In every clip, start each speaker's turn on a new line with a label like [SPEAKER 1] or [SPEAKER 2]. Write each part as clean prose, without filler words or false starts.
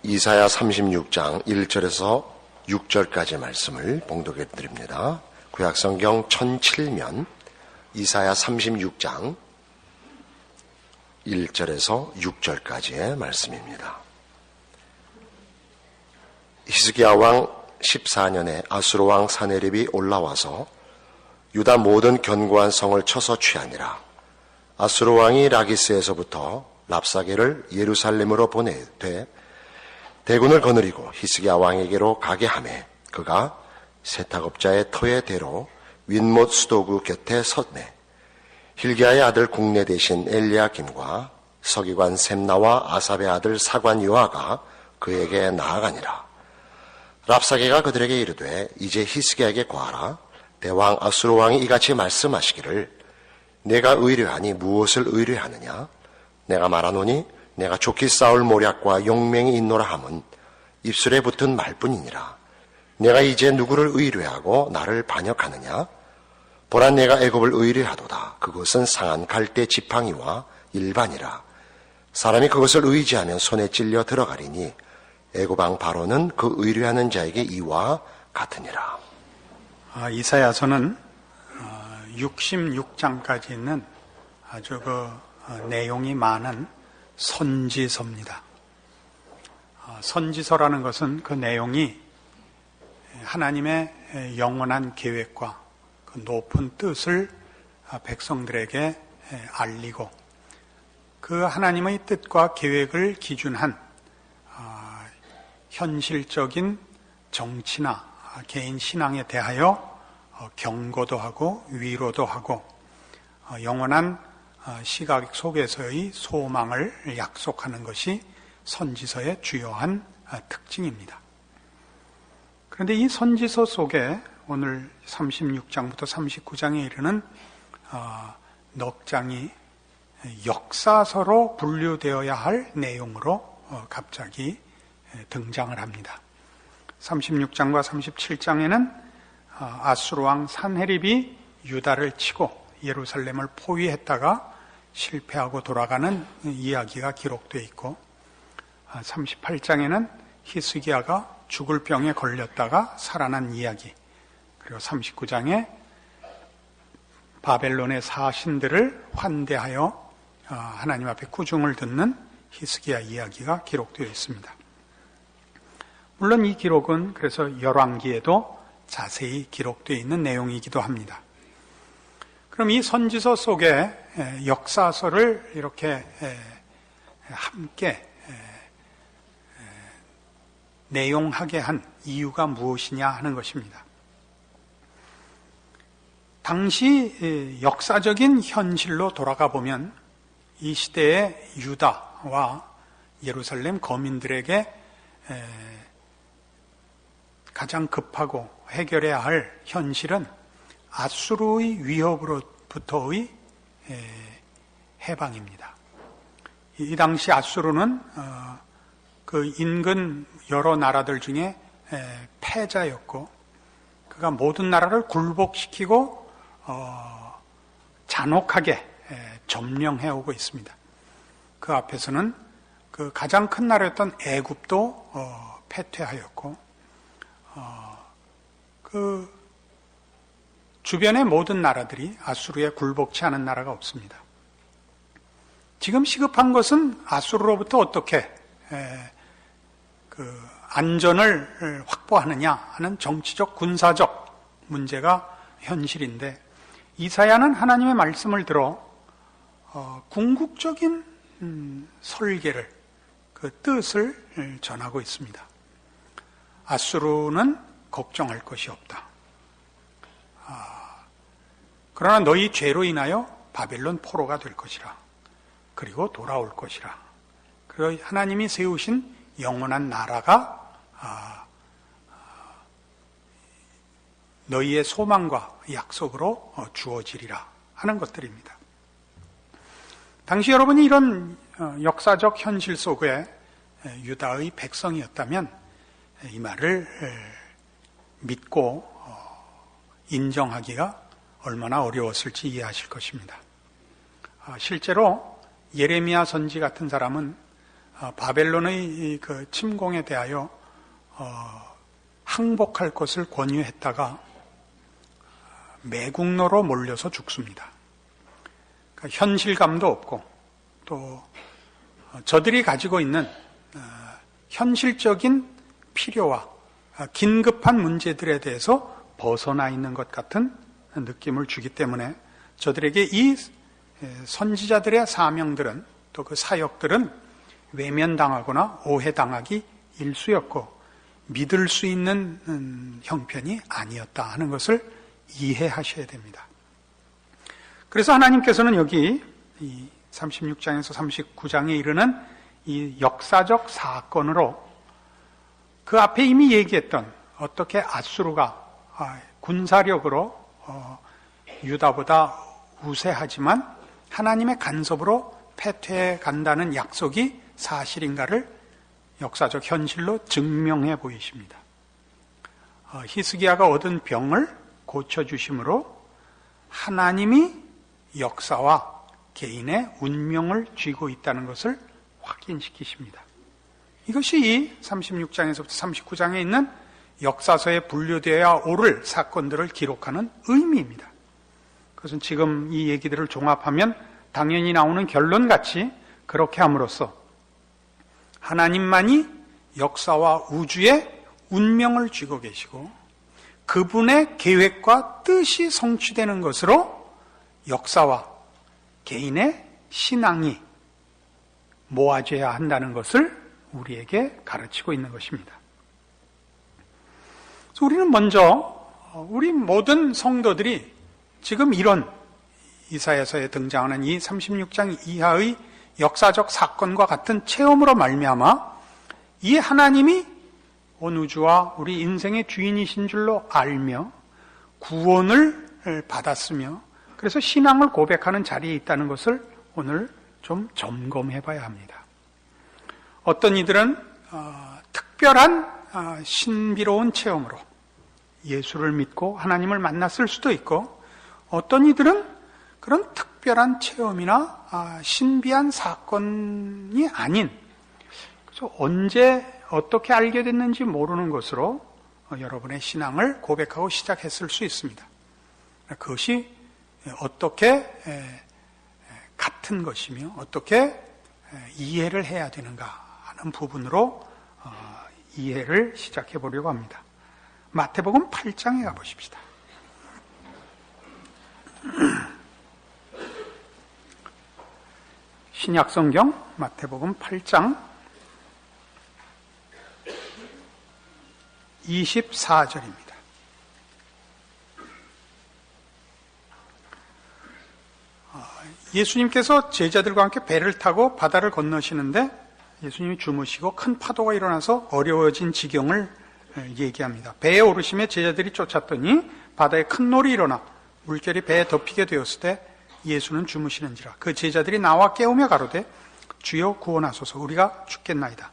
[SPEAKER 1] 이사야 36장 1절에서 6절까지 말씀을 봉독해 드립니다. 구약성경 1007면 이사야 36장 1절에서 6절까지의 말씀입니다. 히스기야 왕 14년에 아수르 왕 사네립이 올라와서 유다 모든 견고한 성을 쳐서 취하니라. 아수르 왕이 라기스에서부터 랍사게를 예루살렘으로 보내되 대군을 거느리고 히스기야 왕에게로 가게 하매 그가 세탁업자의 터의 대로 윗못 수도구 곁에 섰네. hil기야의 아들 국내 대신 엘리야김과 서기관 셈나와 아삽의 아들 사관 요아가 그에게 나아가니라. 랍사게가 그들에게 이르되 이제 히스기야에게 고하라. 대왕 아수르 왕이 이같이 말씀하시기를 내가 의뢰하니 무엇을 의뢰하느냐? 내가 말하노니 내가 좋게 싸울 모략과 용맹이 있노라 함은 입술에 붙은 말뿐이니라. 내가 이제 누구를 의뢰하고 나를 반역하느냐? 보라 내가 애굽을 의뢰하도다. 그것은 상한 갈대 지팡이와 일반이라. 사람이 그것을 의지하면 손에 찔려 들어가리니 애굽 왕 바로는 그 의뢰하는 자에게 이와 같으니라.
[SPEAKER 2] 이사야서는 66장까지 있는 아주 내용이 많은 선지서입니다. 선지서라는 것은 그 내용이 하나님의 영원한 계획과 그 높은 뜻을 백성들에게 알리고 그 하나님의 뜻과 계획을 기준한 현실적인 정치나 개인 신앙에 대하여 경고도 하고 위로도 하고 영원한 시각 속에서의 소망을 약속하는 것이 선지서의 주요한 특징입니다. 그런데 이 선지서 속에 오늘 36장부터 39장에 이르는 넉 장이 역사서로 분류되어야 할 내용으로 갑자기 등장을 합니다. 36장과 37장에는 아수르 왕 산헤립이 유다를 치고 예루살렘을 포위했다가 실패하고 돌아가는 이야기가 기록되어 있고 38장에는 히스기야가 죽을 병에 걸렸다가 살아난 이야기, 그리고 39장에 바벨론의 사신들을 환대하여 하나님 앞에 구중을 듣는 히스기야 이야기가 기록되어 있습니다. 물론 이 기록은 그래서 열왕기에도 자세히 기록되어 있는 내용이기도 합니다. 그럼 이 선지서 속에 역사서를 이렇게 함께 내용하게 한 이유가 무엇이냐 하는 것입니다. 당시 역사적인 현실로 돌아가 보면 이 시대의 유다와 예루살렘 거민들에게 가장 급하고 해결해야 할 현실은 아수르의 위협으로부터의 해방입니다. 이 당시 아수르는 그 인근 여러 나라들 중에 패자였고 그가 모든 나라를 굴복시키고 잔혹하게 점령해오고 있습니다. 그 앞에서는 그 가장 큰 나라였던 애굽도 패퇴하였고 그 주변의 모든 나라들이 아수르에 굴복치 않은 나라가 없습니다. 지금 시급한 것은 아수르로부터 어떻게 그 안전을 확보하느냐 하는 정치적 군사적 문제가 현실인데 이사야는 하나님의 말씀을 들어 궁극적인 설계를 그 뜻을 전하고 있습니다. 아수르는 걱정할 것이 없다. 그러나 너희 죄로 인하여 바벨론 포로가 될 것이라. 그리고 돌아올 것이라. 그리고 하나님이 세우신 영원한 나라가 너희의 소망과 약속으로 주어지리라 하는 것들입니다. 당시 여러분이 이런 역사적 현실 속에 유다의 백성이었다면 이 말을 믿고 인정하기가 얼마나 어려웠을지 이해하실 것입니다. 실제로 예레미야 선지 같은 사람은 바벨론의 그 침공에 대하여 항복할 것을 권유했다가 매국노로 몰려서 죽습니다. 그러니까 현실감도 없고 또 저들이 가지고 있는 현실적인 필요와 긴급한 문제들에 대해서 벗어나 있는 것 같은 느낌을 주기 때문에 저들에게 이 선지자들의 사명들은 또 그 사역들은 외면당하거나 오해당하기 일쑤였고 믿을 수 있는 형편이 아니었다 하는 것을 이해하셔야 됩니다. 그래서 하나님께서는 여기 이 36장에서 39장에 이르는 이 역사적 사건으로 그 앞에 이미 얘기했던 어떻게 아수르가 군사력으로 유다보다 우세하지만 하나님의 간섭으로 패퇴해 간다는 약속이 사실인가를 역사적 현실로 증명해 보이십니다. 히스기야가 얻은 병을 고쳐주심으로 하나님이 역사와 개인의 운명을 쥐고 있다는 것을 확인시키십니다. 이것이 이 36장에서부터 39장에 있는 역사서에 분류되어야 오를 사건들을 기록하는 의미입니다. 그것은 지금 이 얘기들을 종합하면 당연히 나오는 결론같이 그렇게 함으로써 하나님만이 역사와 우주의 운명을 쥐고 계시고 그분의 계획과 뜻이 성취되는 것으로 역사와 개인의 신앙이 모아져야 한다는 것을 우리에게 가르치고 있는 것입니다. 그래서 우리는 먼저 우리 모든 성도들이 지금 이런 이사야서에 등장하는 이 36장 이하의 역사적 사건과 같은 체험으로 말미암아 이 하나님이 온 우주와 우리 인생의 주인이신 줄로 알며 구원을 받았으며 그래서 신앙을 고백하는 자리에 있다는 것을 오늘 좀 점검해 봐야 합니다. 어떤 이들은 특별한 신비로운 체험으로 예수를 믿고 하나님을 만났을 수도 있고 어떤 이들은 그런 특별한 체험이나 신비한 사건이 아닌 그래서 언제 어떻게 알게 됐는지 모르는 것으로 여러분의 신앙을 고백하고 시작했을 수 있습니다. 그것이 어떻게 같은 것이며 어떻게 이해를 해야 되는가 하는 부분으로 이해를 시작해 보려고 합니다. 마태복음 8장에 가보십시다. 신약성경 마태복음 8장 24절입니다. 예수님께서 제자들과 함께 배를 타고 바다를 건너시는데 예수님이 주무시고 큰 파도가 일어나서 어려워진 지경을 얘기합니다. 배에 오르심에 제자들이 쫓았더니 바다에 큰 놀이 일어나 물결이 배에 덮이게 되었을 때 예수는 주무시는지라. 그 제자들이 나와 깨우며 가로되 주여 구원하소서 우리가 죽겠나이다.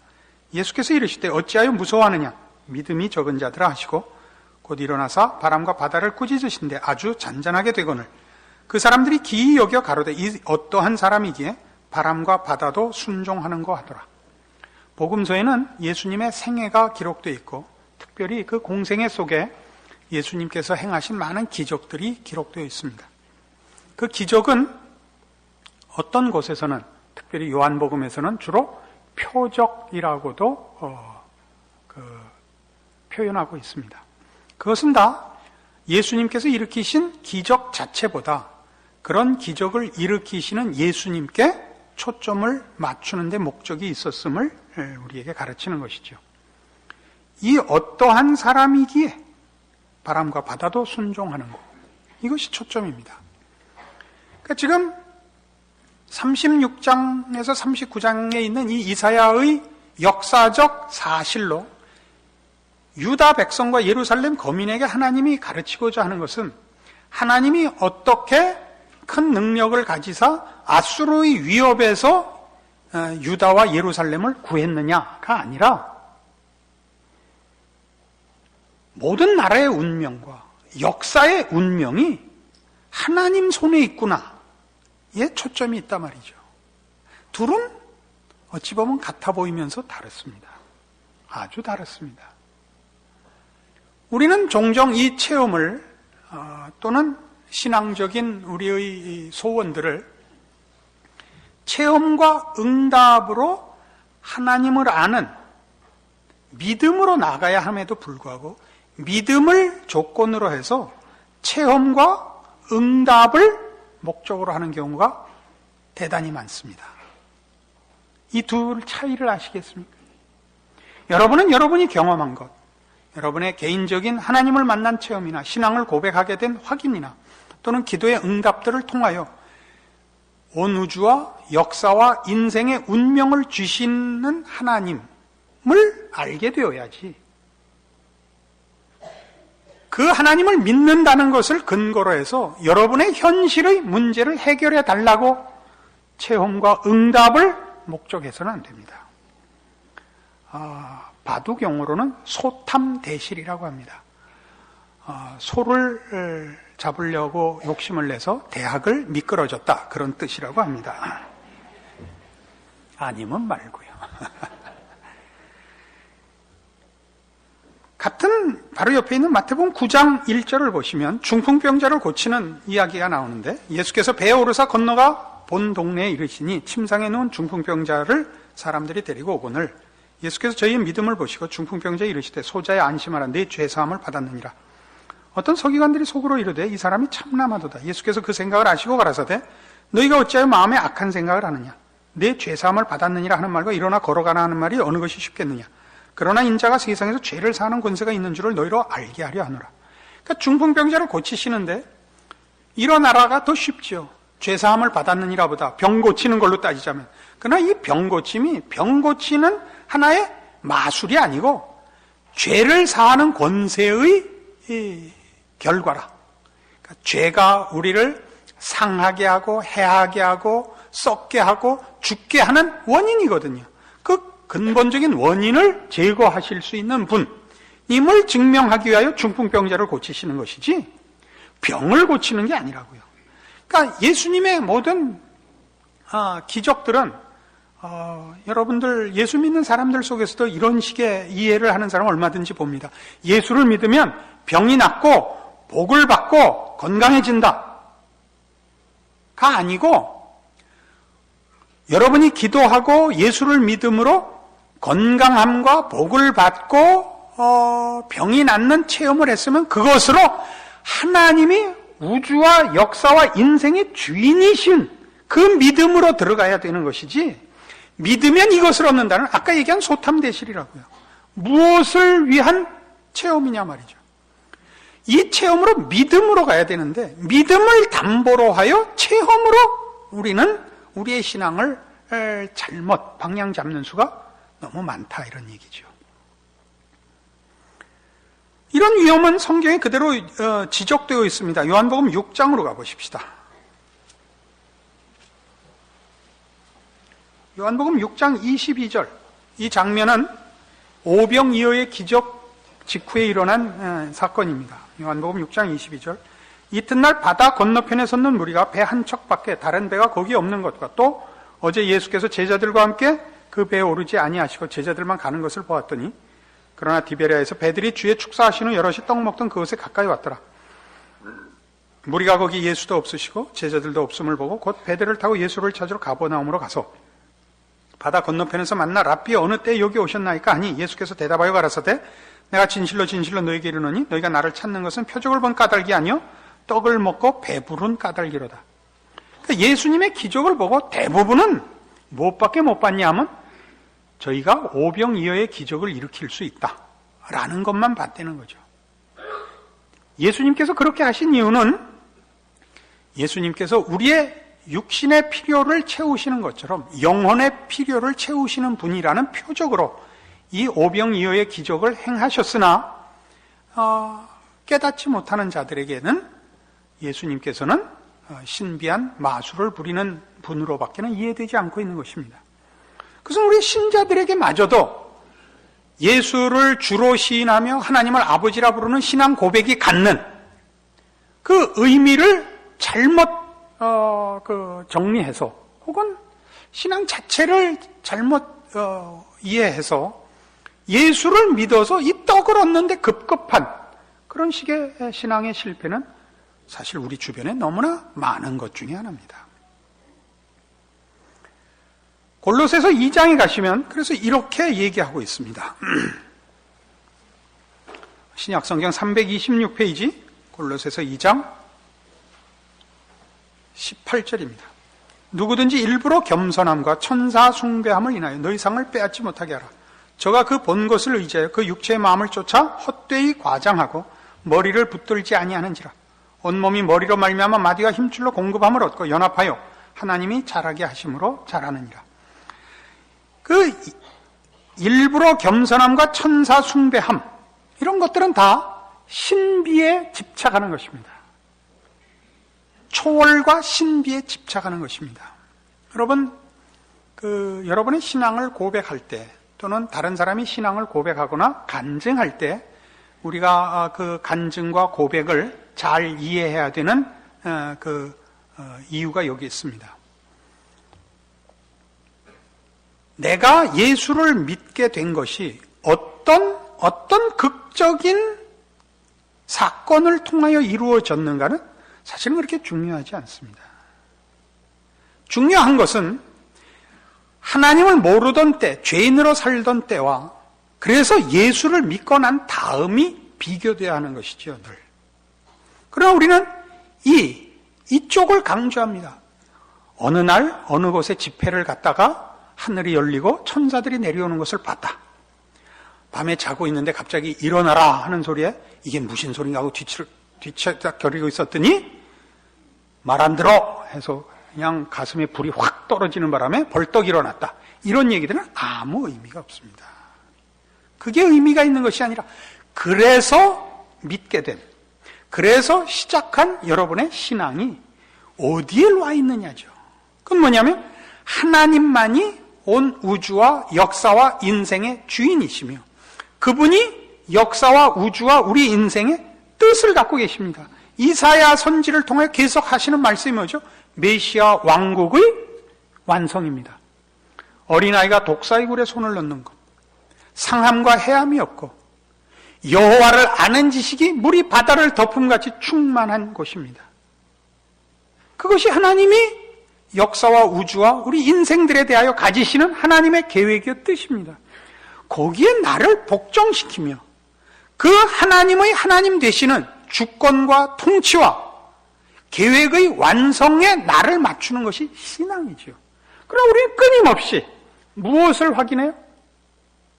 [SPEAKER 2] 예수께서 이르시되 어찌하여 무서워하느냐 믿음이 적은 자들아 하시고 곧 일어나사 바람과 바다를 꾸짖으신데 아주 잔잔하게 되거늘 그 사람들이 기이 여겨 가로되 이 어떠한 사람이기에 바람과 바다도 순종하는고 하더라. 복음서에는 예수님의 생애가 기록되어 있고 특별히 그 공생애 속에 예수님께서 행하신 많은 기적들이 기록되어 있습니다. 그 기적은 어떤 곳에서는 특별히 요한복음에서는 주로 표적이라고도 표현하고 있습니다. 그것은 다 예수님께서 일으키신 기적 자체보다 그런 기적을 일으키시는 예수님께 초점을 맞추는 데 목적이 있었음을 우리에게 가르치는 것이죠. 이 어떠한 사람이기에 바람과 바다도 순종하는 것, 이것이 초점입니다. 그러니까 지금 36장에서 39장에 있는 이 이사야의 역사적 사실로 유다 백성과 예루살렘 거민에게 하나님이 가르치고자 하는 것은 하나님이 어떻게 큰 능력을 가지사 아수르의 위협에서 유다와 예루살렘을 구했느냐가 아니라 모든 나라의 운명과 역사의 운명이 하나님 손에 있구나에 초점이 있단 말이죠. 둘은 어찌 보면 같아 보이면서 다릅니다. 아주 다릅니다. 우리는 종종 이 체험을 또는 신앙적인 우리의 소원들을 체험과 응답으로 하나님을 아는 믿음으로 나가야 함에도 불구하고 믿음을 조건으로 해서 체험과 응답을 목적으로 하는 경우가 대단히 많습니다. 이 둘 차이를 아시겠습니까? 여러분은 여러분이 경험한 것, 여러분의 개인적인 하나님을 만난 체험이나 신앙을 고백하게 된 확인이나 또는 기도의 응답들을 통하여 온 우주와 역사와 인생의 운명을 주시는 하나님을 알게 되어야지. 그 하나님을 믿는다는 것을 근거로 해서 여러분의 현실의 문제를 해결해 달라고 체험과 응답을 목적해서는 안 됩니다. 바둑 용어로는 소탐대실이라고 합니다. 소를 잡으려고 욕심을 내서 대학을 미끄러졌다, 그런 뜻이라고 합니다. 아니면 말고요. 같은 바로 옆에 있는 마태복음 9장 1절을 보시면 중풍병자를 고치는 이야기가 나오는데, 예수께서 배에 오르사 건너가 본 동네에 이르시니 침상에 누운 중풍병자를 사람들이 데리고 오거늘 예수께서 저희의 믿음을 보시고 중풍병자에 이르시되 소자야 안심하라, 네 죄사함을 받았느니라. 어떤 서기관들이 속으로 이르되 이 사람이 참남하도다. 예수께서 그 생각을 아시고 가라사대 너희가 어찌하여 마음에 악한 생각을 하느냐. 내 죄사함을 받았느니라 하는 말과 일어나 걸어가라 하는 말이 어느 것이 쉽겠느냐. 그러나 인자가 세상에서 죄를 사하는 권세가 있는 줄을 너희로 알게 하려 하노라. 그러니까 중풍병자를 고치시는데 일어나라가 더 쉽죠. 죄사함을 받았느니라 보다 병 고치는 걸로 따지자면. 그러나 이 병 고침이 병 고치는 하나의 마술이 아니고 죄를 사하는 권세의 결과라. 그러니까 죄가 우리를 상하게 하고 해하게 하고 썩게 하고 죽게 하는 원인이거든요. 그 근본적인 원인을 제거하실 수 있는 분임을 증명하기 위하여 중풍병자를 고치시는 것이지 병을 고치는 게 아니라고요. 그러니까 예수님의 모든 기적들은 여러분들 예수 믿는 사람들 속에서도 이런 식의 이해를 하는 사람은 얼마든지 봅니다. 예수를 믿으면 병이 낫고 복을 받고 건강해진다 가 아니고, 여러분이 기도하고 예수를 믿음으로 건강함과 복을 받고 병이 낫는 체험을 했으면 그것으로 하나님이 우주와 역사와 인생의 주인이신 그 믿음으로 들어가야 되는 것이지, 믿으면 이것을 얻는다는 아까 얘기한 소탐대실이라고요. 무엇을 위한 체험이냐 말이죠. 이 체험으로 믿음으로 가야 되는데 믿음을 담보로 하여 체험으로 우리는 우리의 신앙을 잘못 방향 잡는 수가 너무 많다, 이런 얘기죠. 이런 위험은 성경에 그대로 지적되어 있습니다. 요한복음 6장으로 가보십시다. 요한복음 6장 22절. 이 장면은 오병이어의 기적 직후에 일어난 사건입니다. 요한복음 6장 22절. 이튿날 바다 건너편에 섰는 무리가 배 한 척밖에 다른 배가 거기 없는 것과 또 어제 예수께서 제자들과 함께 그 배에 오르지 아니하시고 제자들만 가는 것을 보았더니, 그러나 디베리아에서 배들이 주의 축사하신 후 여럿이 떡 먹던 그곳에 가까이 왔더라. 무리가 거기 예수도 없으시고 제자들도 없음을 보고 곧 배들을 타고 예수를 찾으러 가버나움으로 가서 바다 건너편에서 만나 랍비 어느 때 여기 오셨나이까 하니, 예수께서 대답하여 가라사대 내가 진실로 진실로 너희에게 이르노니 너희가 나를 찾는 것은 표적을 본 까닭이 아니요 떡을 먹고 배부른 까닭이로다. 그러니까 예수님의 기적을 보고 대부분은 무엇밖에 못 봤냐 하면 저희가 오병이어의 기적을 일으킬 수 있다라는 것만 봤다는 거죠. 예수님께서 그렇게 하신 이유는 예수님께서 우리의 육신의 필요를 채우시는 것처럼 영혼의 필요를 채우시는 분이라는 표적으로 이 오병이어의 기적을 행하셨으나 깨닫지 못하는 자들에게는 예수님께서는 신비한 마술을 부리는 분으로밖에는 이해되지 않고 있는 것입니다. 그것은 우리 신자들에게 마저도 예수를 주로 시인하며 하나님을 아버지라 부르는 신앙 고백이 갖는 그 의미를 잘못 정리해서 혹은 신앙 자체를 잘못 이해해서 예수를 믿어서 이 떡을 얻는데 급급한 그런 식의 신앙의 실패는 사실 우리 주변에 너무나 많은 것 중에 하나입니다. 골로새서 2장에 가시면 그래서 이렇게 얘기하고 있습니다. 신약성경 326페이지 골로새서 2장 18절입니다. 누구든지 일부러 겸손함과 천사 숭배함을 인하여 너희 상을 빼앗지 못하게 하라. 저가 그 본 것을 의지하여 그 육체의 마음을 쫓아 헛되이 과장하고 머리를 붙들지 아니하는지라. 온몸이 머리로 말미암아 마디와 힘줄로 공급함을 얻고 연합하여 하나님이 자라게 하심으로 자라느니라. 그 일부러 겸손함과 천사 숭배함 이런 것들은 다 신비에 집착하는 것입니다. 초월과 신비에 집착하는 것입니다. 여러분, 여러분의 신앙을 고백할 때 또는 다른 사람이 신앙을 고백하거나 간증할 때 우리가 그 간증과 고백을 잘 이해해야 되는 이유가 여기 있습니다. 내가 예수를 믿게 된 것이 어떤 극적인 사건을 통하여 이루어졌는가는 사실은 그렇게 중요하지 않습니다. 중요한 것은 하나님을 모르던 때, 죄인으로 살던 때와 그래서 예수를 믿고 난 다음이 비교되어야 하는 것이죠, 늘. 그러나 우리는 이쪽을 강조합니다. 어느 날, 어느 곳에 집회를 갔다가 하늘이 열리고 천사들이 내려오는 것을 봤다. 밤에 자고 있는데 갑자기 일어나라 하는 소리에 이게 무슨 소린가 하고 뒤척거리고 있었더니 말 안 들어 해서 그냥 가슴에 불이 확 떨어지는 바람에 벌떡 일어났다. 이런 얘기들은 아무 의미가 없습니다. 그게 의미가 있는 것이 아니라 그래서 믿게 된, 그래서 시작한 여러분의 신앙이 어디에 와 있느냐죠. 그건 뭐냐면 하나님만이 온 우주와 역사와 인생의 주인이시며 그분이 역사와 우주와 우리 인생의 뜻을 갖고 계십니다. 이사야 선지를 통해 계속 하시는 말씀이 뭐죠? 메시아 왕국의 완성입니다. 어린아이가 독사의 굴에 손을 넣는 것, 상함과 해함이 없고 여호와를 아는 지식이 물이 바다를 덮음같이 충만한 곳입니다. 그것이 하나님이 역사와 우주와 우리 인생들에 대하여 가지시는 하나님의 계획이요 뜻입니다. 거기에 나를 복종시키며 그 하나님의 하나님 되시는 주권과 통치와 계획의 완성에 나를 맞추는 것이 신앙이죠. 그럼 우리는 끊임없이 무엇을 확인해요?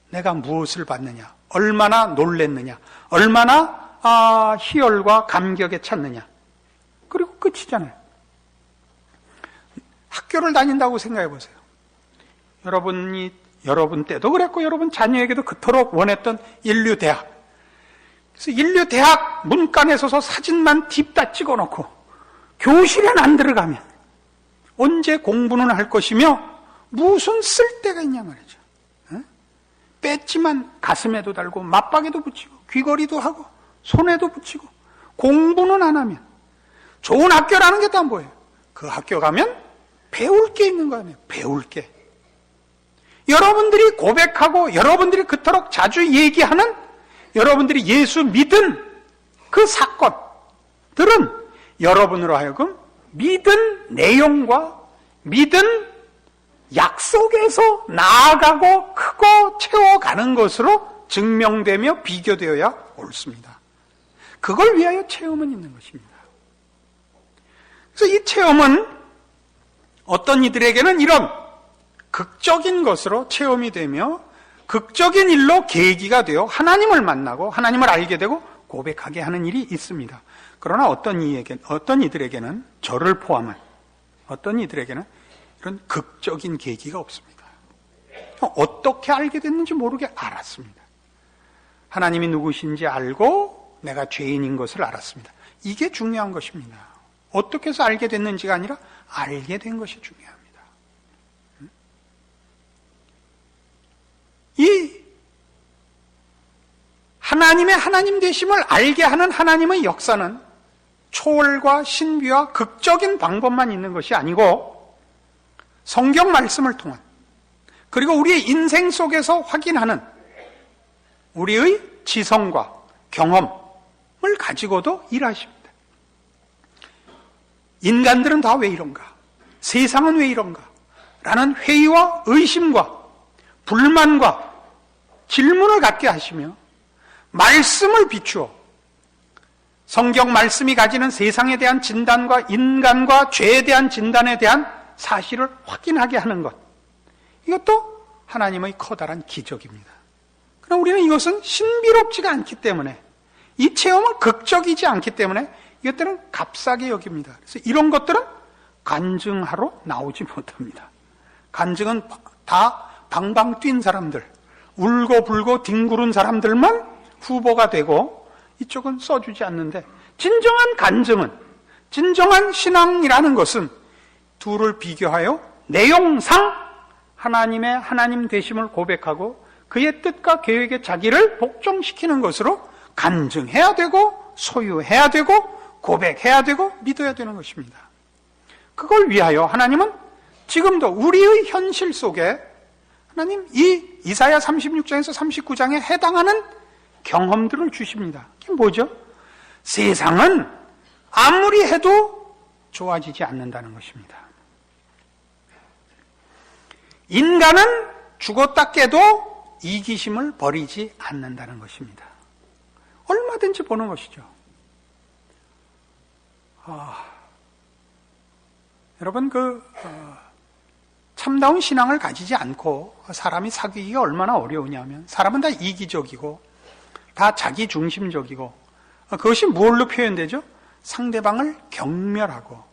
[SPEAKER 2] 내가 무엇을 받느냐, 얼마나 놀랬느냐, 얼마나 희열과 감격에 찼느냐. 그리고 끝이잖아요. 학교를 다닌다고 생각해 보세요. 여러분 때도 그랬고 여러분 자녀에게도 그토록 원했던 인류대학. 그래서 인류대학 문간에 서서 사진만 딥다 찍어놓고 교실엔 안 들어가면 언제 공부는 할 것이며 무슨 쓸데가 있냐 말이죠. 배지만 가슴에도 달고 맞박에도 붙이고 귀걸이도 하고 손에도 붙이고 공부는 안 하면 좋은 학교라는 게 또 안 보여요. 그 학교 가면 배울 게 있는 거 아니에요. 배울 게. 여러분들이 고백하고 여러분들이 그토록 자주 얘기하는 여러분들이 예수 믿은 그 사건들은 여러분으로 하여금 믿은 내용과 믿은 약속에서 나아가고 크고 채워가는 것으로 증명되며 비교되어야 옳습니다. 그걸 위하여 체험은 있는 것입니다. 그래서 이 체험은 어떤 이들에게는 이런 극적인 것으로 체험이 되며 극적인 일로 계기가 되어 하나님을 만나고 하나님을 알게 되고 고백하게 하는 일이 있습니다. 그러나 어떤 이들에게는 저를 포함한 어떤 이들에게는 이런 극적인 계기가 없습니다. 어떻게 알게 됐는지 모르게 알았습니다. 하나님이 누구신지 알고 내가 죄인인 것을 알았습니다. 이게 중요한 것입니다. 어떻게 해서 알게 됐는지가 아니라 알게 된 것이 중요합니다. 이 하나님의 하나님 되심을 알게 하는 하나님의 역사는 초월과 신비와 극적인 방법만 있는 것이 아니고 성경 말씀을 통한, 그리고 우리의 인생 속에서 확인하는 우리의 지성과 경험을 가지고도 일하십니다. 인간들은 다 왜 이런가? 세상은 왜 이런가? 라는 회의와 의심과 불만과 질문을 갖게 하시며 말씀을 비추어 성경 말씀이 가지는 세상에 대한 진단과 인간과 죄에 대한 진단에 대한 사실을 확인하게 하는 것, 이것도 하나님의 커다란 기적입니다. 그러나 우리는 이것은 신비롭지가 않기 때문에, 이 체험은 극적이지 않기 때문에 이것들은 값싸게 여깁니다. 그래서 이런 것들은 간증하러 나오지 못합니다. 간증은 다 방방 뛴 사람들, 울고 불고 뒹구른 사람들만 후보가 되고 이쪽은 써주지 않는데, 진정한 간증은, 진정한 신앙이라는 것은 둘을 비교하여 내용상 하나님의 하나님 되심을 고백하고 그의 뜻과 계획에 자기를 복종시키는 것으로 간증해야 되고 소유해야 되고 고백해야 되고 믿어야 되는 것입니다. 그걸 위하여 하나님은 지금도 우리의 현실 속에 하나님 이 이사야 36장에서 39장에 해당하는 경험들을 주십니다. 그게 뭐죠? 세상은 아무리 해도 좋아지지 않는다는 것입니다. 인간은 죽었다 깨도 이기심을 버리지 않는다는 것입니다. 얼마든지 보는 것이죠. 여러분, 참다운 신앙을 가지지 않고 사람이 사귀기가 얼마나 어려우냐면, 사람은 다 이기적이고 다 자기중심적이고, 그것이 무엇로 표현되죠? 상대방을 경멸하고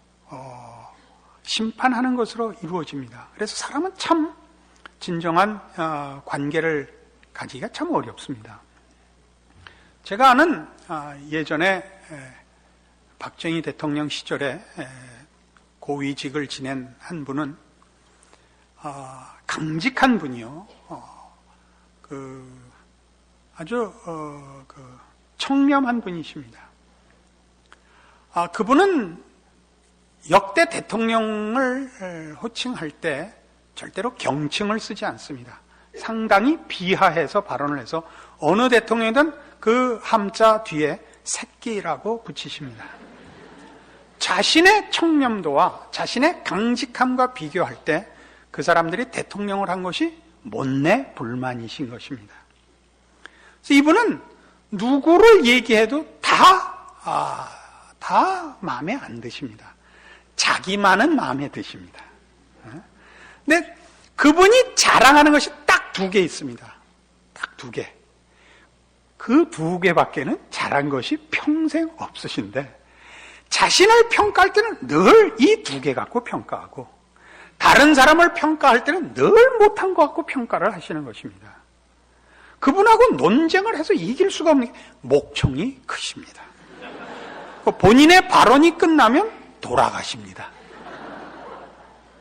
[SPEAKER 2] 심판하는 것으로 이루어집니다. 그래서 사람은 참 진정한 관계를 가지기가 참 어렵습니다. 제가 아는 예전에 박정희 대통령 시절에 고위직을 지낸 한 분은 강직한 분이요. 아주 청렴한 분이십니다. 그분은 역대 대통령을 호칭할 때 절대로 경칭을 쓰지 않습니다. 상당히 비하해서 발언을 해서 어느 대통령이든 그 함자 뒤에 새끼라고 붙이십니다. 자신의 청렴도와 자신의 강직함과 비교할 때 그 사람들이 대통령을 한 것이 못내 불만이신 것입니다. 그래서 이분은 누구를 얘기해도 다 마음에 안 드십니다. 자기만은 마음에 드십니다. 근데 그분이 자랑하는 것이 딱 두 개 있습니다. 딱 두 개. 그 두 개밖에는 잘한 것이 평생 없으신데, 자신을 평가할 때는 늘 이 두 개 갖고 평가하고, 다른 사람을 평가할 때는 늘 못한 것 갖고 평가를 하시는 것입니다. 그분하고 논쟁을 해서 이길 수가 없는 게 목청이 크십니다. 본인의 발언이 끝나면 돌아가십니다.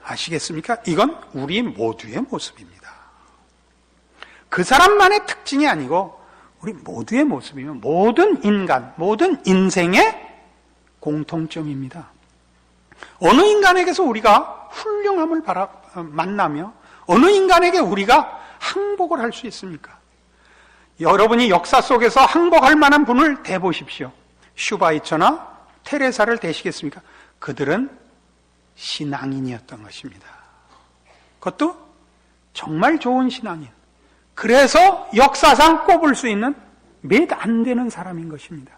[SPEAKER 2] 아시겠습니까? 이건 우리 모두의 모습입니다. 그 사람만의 특징이 아니고 우리 모두의 모습이면 모든 인간, 모든 인생의 공통점입니다. 어느 인간에게서 우리가 훌륭함을 만나며 어느 인간에게 우리가 항복을 할 수 있습니까? 여러분이 역사 속에서 항복할 만한 분을 대보십시오. 슈바이처나 테레사를 대시겠습니까? 그들은 신앙인이었던 것입니다. 그것도 정말 좋은 신앙인. 그래서 역사상 꼽을 수 있는 몇 안 되는 사람인 것입니다.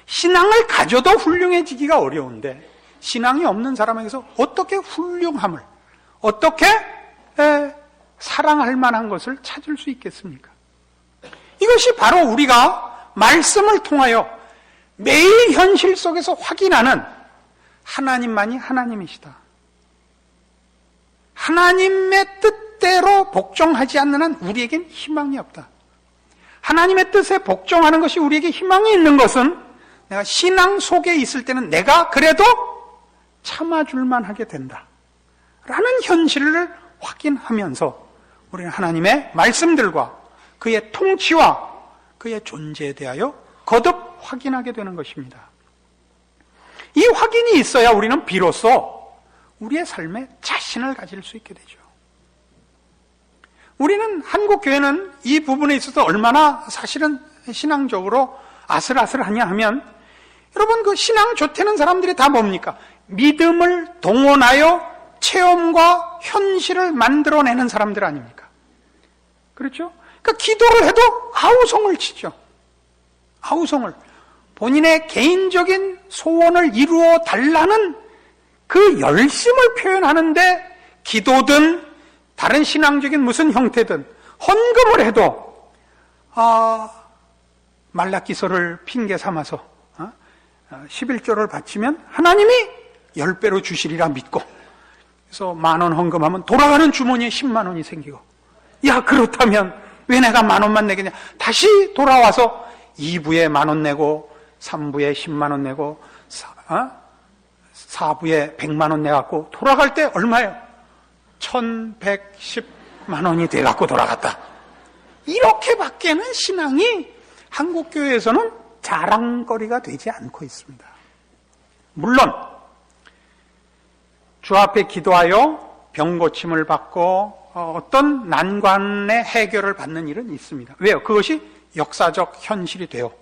[SPEAKER 2] 신앙을 가져도 훌륭해지기가 어려운데 신앙이 없는 사람에게서 어떻게 훌륭함을, 어떻게 사랑할 만한 것을 찾을 수 있겠습니까? 이것이 바로 우리가 말씀을 통하여 매일 현실 속에서 확인하는 하나님만이 하나님이시다. 하나님의 뜻대로 복종하지 않는 한 우리에겐 희망이 없다. 하나님의 뜻에 복종하는 것이 우리에게 희망이 있는 것은 내가 신앙 속에 있을 때는 내가 그래도 참아줄만 하게 된다 라는 현실을 확인하면서 우리는 하나님의 말씀들과 그의 통치와 그의 존재에 대하여 거듭 확인하게 되는 것입니다. 이 확인이 있어야 우리는 비로소 우리의 삶에 자신을 가질 수 있게 되죠. 우리는 한국교회는 이 부분에 있어서 얼마나 사실은 신앙적으로 아슬아슬하냐 하면, 여러분 그 신앙 좋다는 사람들이 다 뭡니까? 믿음을 동원하여 체험과 현실을 만들어내는 사람들 아닙니까? 그렇죠? 그러니까 기도를 해도 아우성을 치죠. 아우성을. 본인의 개인적인 소원을 이루어 달라는 그 열심을 표현하는데, 기도든 다른 신앙적인 무슨 형태든 헌금을 해도 말라기서를 핑계 삼아서 11조를 바치면 하나님이 10배로 주시리라 믿고, 그래서 10,000원 헌금하면 돌아가는 주머니에 10만 원이 생기고, 야 그렇다면 왜 내가 10,000원만 내겠냐, 다시 돌아와서 2부에 10,000원 내고 3부에 10만 원 내고 4부에 100만 원 내갖고 돌아갈 때 얼마예요? 1,110만 원이 돼갖고 돌아갔다. 이렇게밖에는 신앙이 한국교회에서는 자랑거리가 되지 않고 있습니다. 물론 주 앞에 기도하여 병 고침을 받고 어떤 난관의 해결을 받는 일은 있습니다. 왜요? 그것이 역사적 현실이 돼요.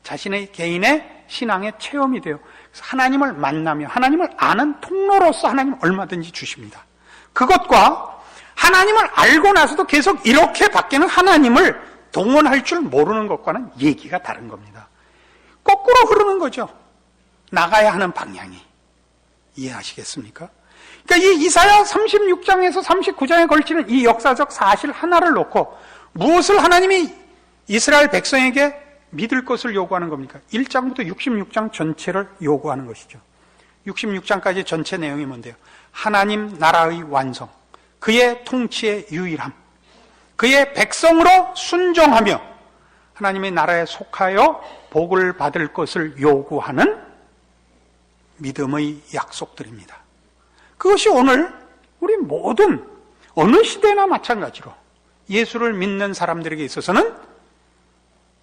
[SPEAKER 2] 자신의 개인의 신앙의 체험이 돼요. 그래서 하나님을 만나며 하나님을 아는 통로로서 하나님은 얼마든지 주십니다. 그것과 하나님을 알고 나서도 계속 이렇게 밖에는 하나님을 동원할 줄 모르는 것과는 얘기가 다른 겁니다. 거꾸로 흐르는 거죠. 나가야 하는 방향이. 이해하시겠습니까? 그러니까 이 이사야 36장에서 39장에 걸치는 이 역사적 사실 하나를 놓고 무엇을 하나님이 이스라엘 백성에게 믿을 것을 요구하는 겁니까? 1장부터 66장 전체를 요구하는 것이죠. 66장까지 전체 내용이 뭔데요? 하나님 나라의 완성, 그의 통치의 유일함, 그의 백성으로 순종하며 하나님의 나라에 속하여 복을 받을 것을 요구하는 믿음의 약속들입니다. 그것이 오늘 우리 모든 어느 시대나 마찬가지로 예수를 믿는 사람들에게 있어서는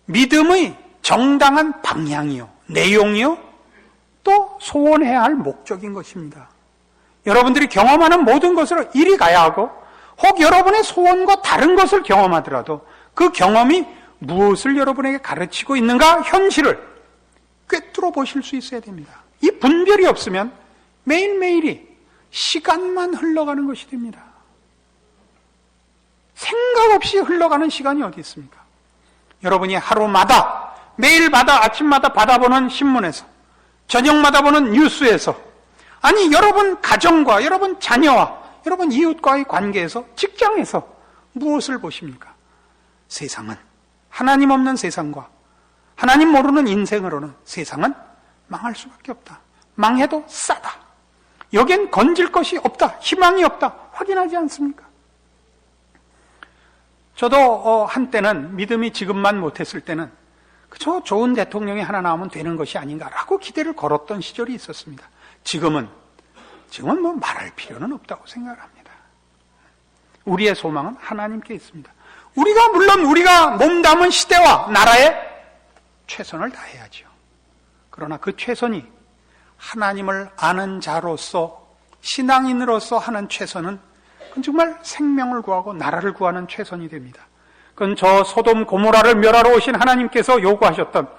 [SPEAKER 2] 믿음의 정당한 방향이요, 내용이요, 또 소원해야 할 목적인 것입니다. 여러분들이 경험하는 모든 것으로 이리 가야 하고, 혹 여러분의 소원과 다른 것을 경험하더라도 그 경험이 무엇을 여러분에게 가르치고 있는가, 현실을 꿰뚫어 보실 수 있어야 됩니다. 이 분별이 없으면 매일매일이 시간만 흘러가는 것이 됩니다. 생각 없이 흘러가는 시간이 어디 있습니까? 여러분이 하루마다, 매일마다, 아침마다 받아보는 신문에서, 저녁마다 보는 뉴스에서, 아니 여러분 가정과 여러분 자녀와 여러분 이웃과의 관계에서, 직장에서 무엇을 보십니까? 세상은, 하나님 없는 세상과 하나님 모르는 인생으로는 세상은 망할 수밖에 없다. 망해도 싸다. 여긴 건질 것이 없다. 희망이 없다. 확인하지 않습니까? 저도 한때는 믿음이 지금만 못했을 때는 그저 좋은 대통령이 하나 나오면 되는 것이 아닌가라고 기대를 걸었던 시절이 있었습니다. 지금은 뭐 말할 필요는 없다고 생각을 합니다. 우리의 소망은 하나님께 있습니다. 물론 우리가 몸담은 시대와 나라에 최선을 다해야죠. 그러나 그 최선이 하나님을 아는 자로서, 신앙인으로서 하는 최선은 그건 정말 생명을 구하고 나라를 구하는 최선이 됩니다. 그건 저 소돔 고모라를 멸하러 오신 하나님께서 요구하셨던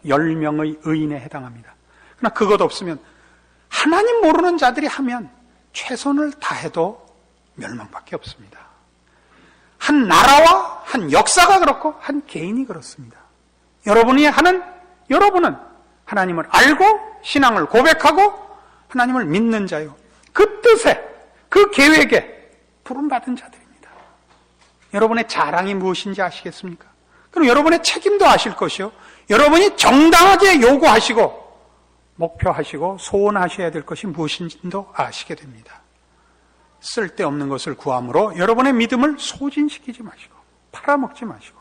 [SPEAKER 2] 10명의 의인에 해당합니다. 그러나 그것 없으면 하나님 모르는 자들이 하면 최선을 다해도 멸망밖에 없습니다. 한 나라와 한 역사가 그렇고 한 개인이 그렇습니다. 여러분은 하나님을 알고 신앙을 고백하고 하나님을 믿는 자요, 그 뜻에, 그 계획에 부름받은 자들입니다. 여러분의 자랑이 무엇인지 아시겠습니까? 그럼 여러분의 책임도 아실 것이요, 여러분이 정당하게 요구하시고 목표하시고 소원하셔야 될 것이 무엇인지도 아시게 됩니다. 쓸데없는 것을 구함으로 여러분의 믿음을 소진시키지 마시고 팔아먹지 마시고,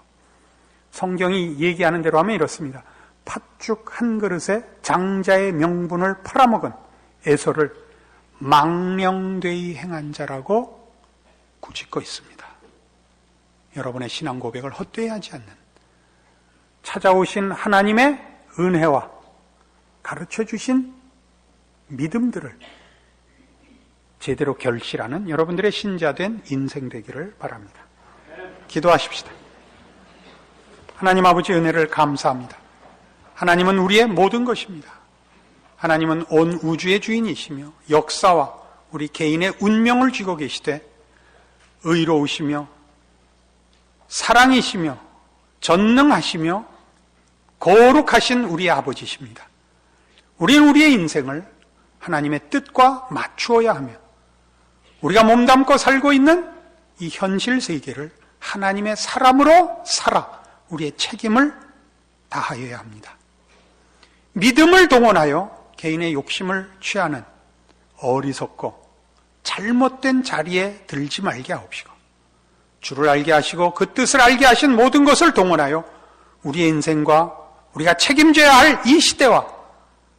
[SPEAKER 2] 성경이 얘기하는 대로 하면 이렇습니다. 팥죽 한 그릇에 장자의 명분을 팔아먹은 에서를 망령되이 행한 자라고 꾸짖고 있습니다. 여러분의 신앙 고백을 헛되이 하지 않는, 찾아오신 하나님의 은혜와 가르쳐 주신 믿음들을 제대로 결실하는 여러분들의 신자된 인생 되기를 바랍니다. 기도하십시다. 하나님 아버지 은혜를 감사합니다. 하나님은 우리의 모든 것입니다. 하나님은 온 우주의 주인이시며 역사와 우리 개인의 운명을 쥐고 계시되 의로우시며 사랑이시며 전능하시며 거룩하신 우리의 아버지십니다. 우리는 우리의 인생을 하나님의 뜻과 맞추어야 하며 우리가 몸담고 살고 있는 이 현실 세계를 하나님의 사람으로 살아 우리의 책임을 다하여야 합니다. 믿음을 동원하여 개인의 욕심을 취하는 어리석고 잘못된 자리에 들지 말게 하옵시고 주를 알게 하시고 그 뜻을 알게 하신 모든 것을 동원하여 우리의 인생과 우리가 책임져야 할 이 시대와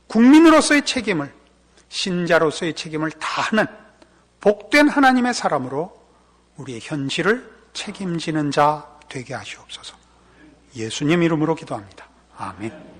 [SPEAKER 2] 국민으로서의 책임을, 신자로서의 책임을 다하는 복된 하나님의 사람으로 우리의 현실을 책임지는 자 되게 하시옵소서. 예수님 이름으로 기도합니다. 아멘.